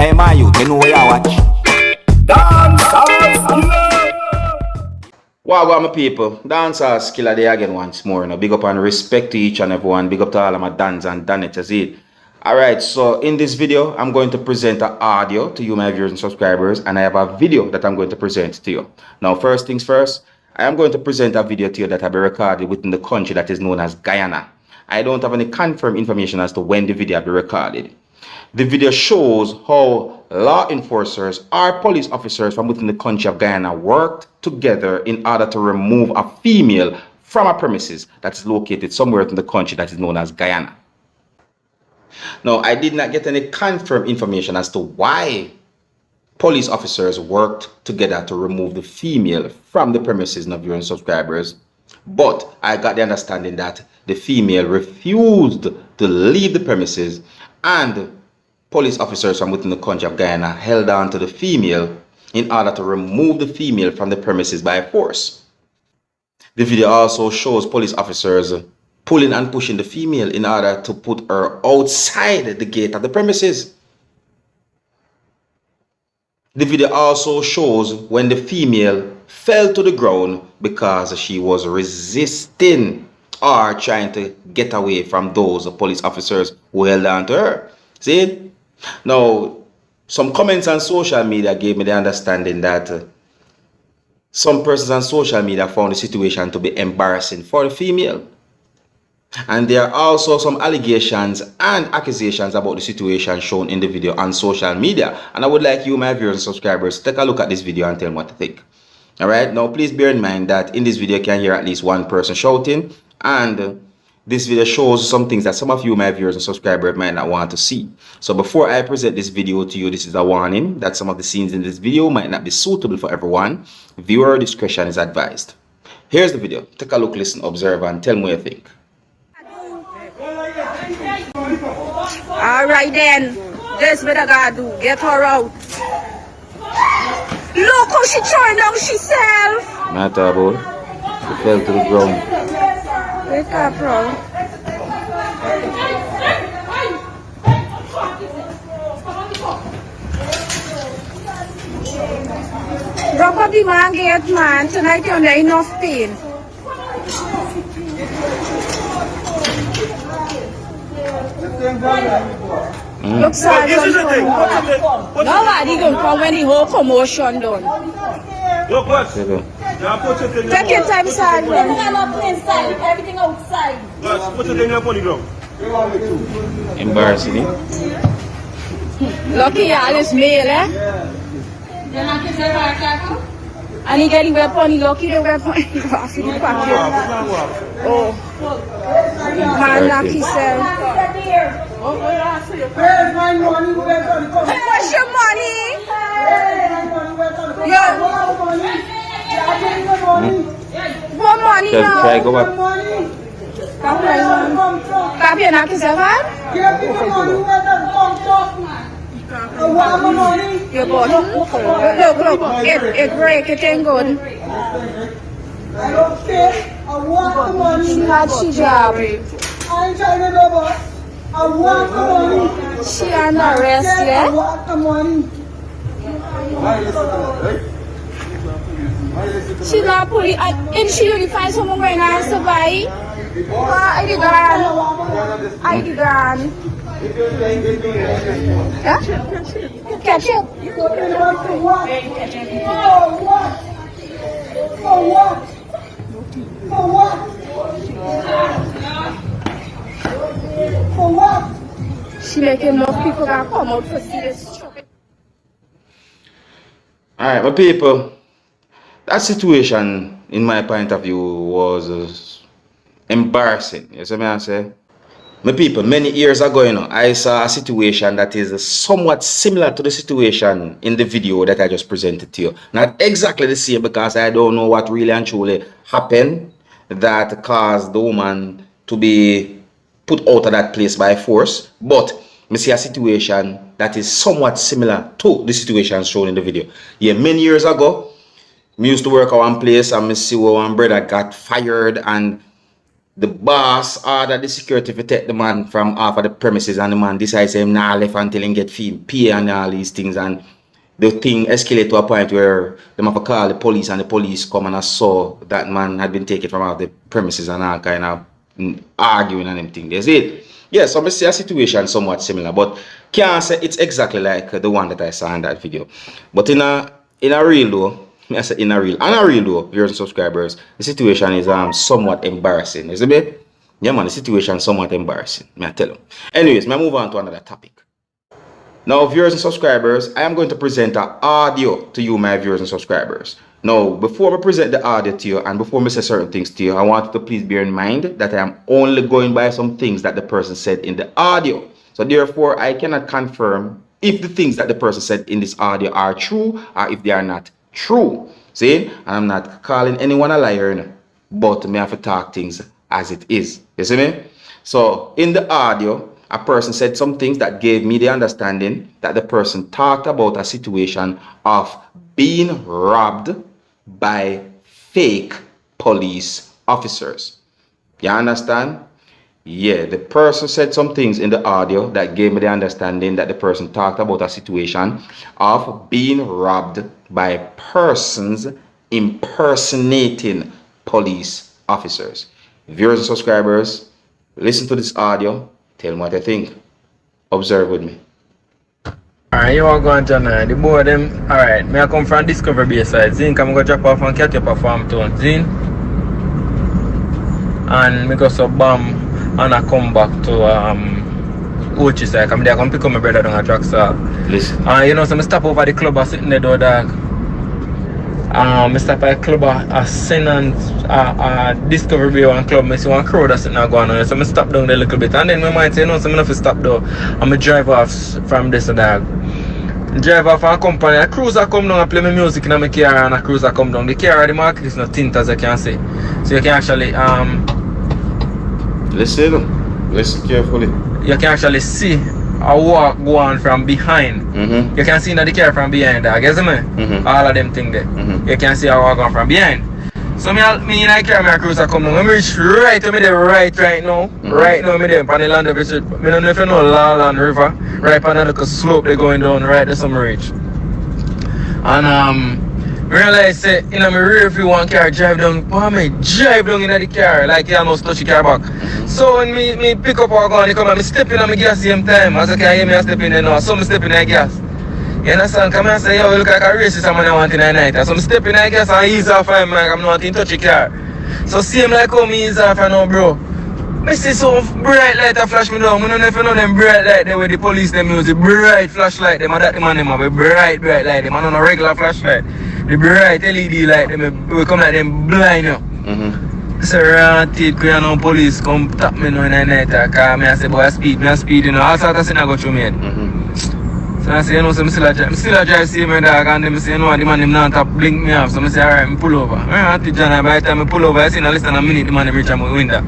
Hey man, you know where you watch. Dancehall skilla. Wow, my people. Dancehall skilla there again once more. Big up and respect to each and everyone. Big up to all of my dans and danettes. It. Alright, so in this video, I'm going to present an audio to you, my viewers and subscribers, and I have a video that I'm going to present to you. Now, first things first, I am going to present a video to you that will be recorded within the country that is known as Guyana. I don't have any confirmed information as to when the video will be recorded. The video shows how law enforcers or police officers from within the country of Guyana worked together in order to remove a female from a premises that is located somewhere in the country that is known as Guyana. Now, I did not get any confirmed information as to why police officers worked together to remove the female from the premises of viewers and subscribers, but I got the understanding that the female refused to leave the premises and police officers from within the country of Guyana held on to the female in order to remove the female from the premises by force. The video also shows police officers pulling and pushing the female in order to put her outside the gate of the premises. The video also shows when the female fell to the ground because she was resisting or trying to get away from those police officers who held on to her. See? Now, some comments on social media gave me the understanding that some persons on social media found the situation to be embarrassing for the female. And there are also some allegations and accusations about the situation shown in the video on social media. And I would like you, my viewers and subscribers, to take a look at this video and tell me what to think. Alright, now please bear in mind that in this video you can hear at least one person shouting, and this video shows some things that some of you, my viewers and subscribers, might not want to see. So before I present this video to you, this is a warning that some of the scenes in this video might not be suitable for everyone. Viewer discretion is advised. Here's the video. Take a look, listen, observe, and tell me what you think. Alright then, this what I gotta do, get her out. Look how she throwing down herself. Not about. She fell to the ground. Wake up, bro. Drop up the man gate, man. Tonight you're under enough pain. Look, sir, nobody gonna come when the whole commotion done. Take your time, sir. Everything outside. Embarrassing. Lucky y'all is male, eh? And he getting weapon, lucky the weapon. Oh. Man, knock himself. Where's my money? Where's your money? What money now? Try go back. Copy and knock yourself out? You're good. Look, it break, it ain't good. I don't care. I want the money. She had she job. I ain't trying to go back. I want the money. She on arrest, I yeah? want the money. She not police. If she only find someone going to survive, I did gone. I did gone. Yeah? Catch it. For what? For what? For what? For what? She making enough people that come out for serious trouble. Alright, my people, that situation, in my point of view, was embarrassing. You see what I say? My people, many years ago, I saw a situation that is somewhat similar to the situation in the video that I just presented to you. Not exactly the same, because I don't know what really and truly happened that caused the woman to be put out of that place by force. But I see a situation that is somewhat similar to the situation shown in the video. Yeah, many years ago, I used to work at one place and I see where one brother got fired, and the boss ordered the security to take the man from off of the premises, and the man decides him nah left until he get pay and all these things, and the thing escalated to a point where they have to call the police, and the police come and saw that man had been taken from off the premises and all kind of arguing and everything. That's it. Yeah, so I see a situation somewhat similar, but can't say it's exactly like the one that I saw in that video. But in a real though, I say in a real though, viewers and subscribers, the situation is somewhat embarrassing, isn't it? Yeah man, the situation is somewhat embarrassing, I tell you. Anyways, I move on to another topic. Now, viewers and subscribers, I am going to present an audio to you, my viewers and subscribers. Now, before I present the audio to you and before I say certain things to you, I want you to please bear in mind that I am only going by some things that the person said in the audio. So therefore, I cannot confirm if the things that the person said in this audio are true or if they are not true. See? And I'm not calling anyone a liar, but I have to talk things as it is. You see me? So, in the audio, a person said some things that gave me the understanding that the person talked about a situation of being robbed by fake police officers. You understand? Yeah, the person said some things in the audio that gave me the understanding that the person talked about a situation of being robbed by persons impersonating police officers. Viewers and subscribers, listen to this audio. Tell me what you think. Observe with me. Alright, you are going to know the boy them. Alright, me I come from Discovery Bay side. Zin, come go drop off and catch up a farm town. Zin. And me go so bam and I come back to Ochi side. Come there, come pick up my brother down at Trackstar. Listen. You know, so I stop over the club and sitting there door dog. I stop at the club I send and Discovery Bay one club. I see one crowd that's sitting there going on. So I stop down there a little bit. And then my mind say, you know, so I have to stop though. I'm a drive off from this dog. Drive off and company. A cruiser come down and play my music in my car, and a cruiser come down. The car, the market is not tint as you can see. So you can actually Listen carefully. You can actually see a walk go on from behind. You can see the car from behind, dog. You see me? All of them things there. You can see a walk on from behind. So me in the car, my cruiser come down. I reach right to me there right now. Right now me there on the land of the street. I don't know if you know Lawland River. Right on the slope they going down right there some reach. And realize say in my rear view one car drive down, me drive down in the car like you almost touch the car back. So when me pick up our gun, come and me step in on my gas same time. As I can hear me I step in there now, so me step in the gas. You understand? Come and say, yo, you look like a racist man I want in the night. So I'm stepping I guess and ease off him like I'm not in touch the car. So same like how me ease off now, bro. I see some bright light that flash me down. I don't know if you know them bright light there where the police them use the bright flashlight. Them and that man them have a bright light. Them and on a regular flashlight. The bright LED light them we come like them blind you. So ranted no police come tap me now in the night. Cause me I say boy I speed you know. All sorts of things I go through me. So I say, you know, so I still a drive see me dog, and them say, you know, the man them not blink me off. So I say, alright, I pull over. Alright, John, by the time I pull over, I see in less than a minute, the man reach my window.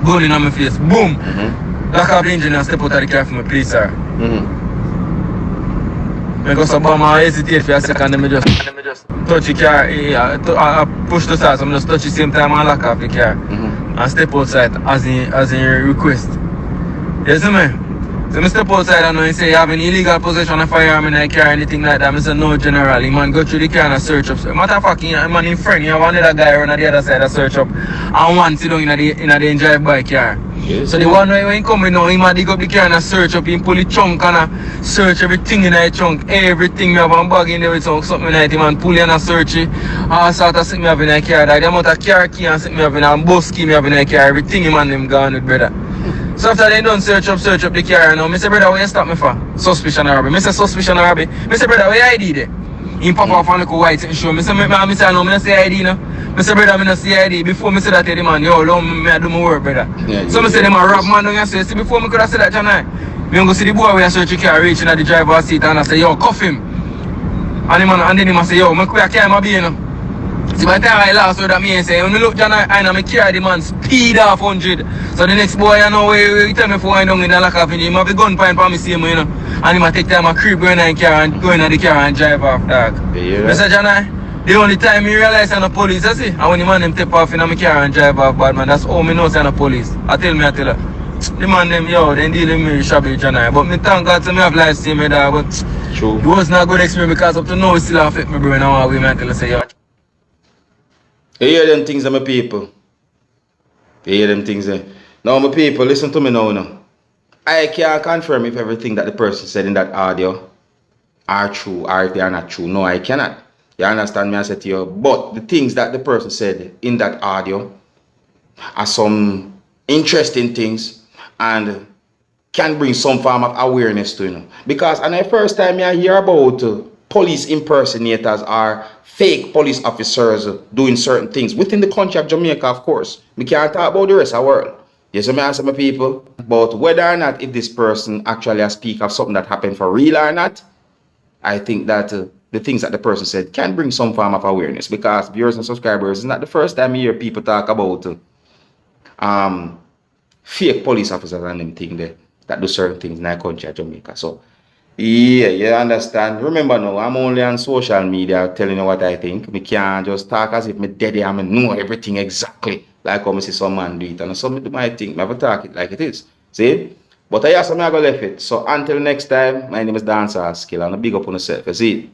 Gun in on my face, boom! Lock off the engine and step out of the car for me, please, sir. I go so bam, I hesitate for a second, then I just touch the car, I push the start, so I just touch the same time and lock off the car. And step outside as in request. You see me? So I step outside and he say you have any illegal possession of firearm in the car or anything like that. I say no generally. Man go through the car and search up. Matter of fact, man in front, you have another guy on the other side and search up. And one sit down in the drive-by car. Yes. So the one when he come in now, he might dig up the car and search up, he pull the trunk and search everything in the trunk. Everything, me have a bag in there with something in it, man pull in and search it. All sort of things me have in the car. Like the amount of car key and something me have in and bus key me have in the car. Everything man them gone with, brother. So after they done search up the car now, I say brother what you stop me for? Suspicion of robbery. I say suspicion of robbery. I say brother what you ID there? He pop off and look white and show me. I say no, I say ID now. I say brother I don't see ID. Before I say that to the man, yo, allow me I do my work brother. Yeah, so I say them a rob man down and say, see before I could have said that John I go see the boy where I search the car reaching at the driver's seat and I say yo cuff him. And then him I say yo, I carry my beer now. See by the time I last word that me say, when I look John I know me carry the man speed off 100. So the next boy I know where he tell me for I down in the lock off in him have the gun point for me see me, you know. And he might take time a creep going in the car and go in the car and drive off dog. Yeah. Mr. John I The only time me realize I'm a police, I see. And when the man them take off in my car and drive off bad man, that's all me know I'm a police. I tell her, the man them, yo, they deal with me shabby Janai. But me thank God to me have life see me there, but True. it was not a good experience because up to now it still affect me brain and how we man tell us say, yo. You hear them things, my people? You hear them things there? Now, my people, listen to me now. I can't confirm if everything that the person said in that audio are true or if they are not true. No, I cannot. You understand me? I said to you, but the things that the person said in that audio are some interesting things and can bring some form of awareness to you. Because and the first time I hear about police impersonators or fake police officers doing certain things within the country of Jamaica, of course. We can't talk about the rest of the world. Yes, I answer my people. But whether or not if this person actually speak of something that happened for real or not, I think that the things that the person said can bring some form of awareness, because viewers and subscribers, it's not the first time you hear people talk about fake police officers and them thing there that do certain things in our country of Jamaica. So yeah, you understand. Remember now, I'm only on social media telling you what I think. Me can't just talk as if me dead here and me know everything exactly like how I see some man do it. And some do my thing. I have to talk it like it is. See? But I have some I go left it. So until next time, my name is Dancehall Skilla and I big up on yourself. You see?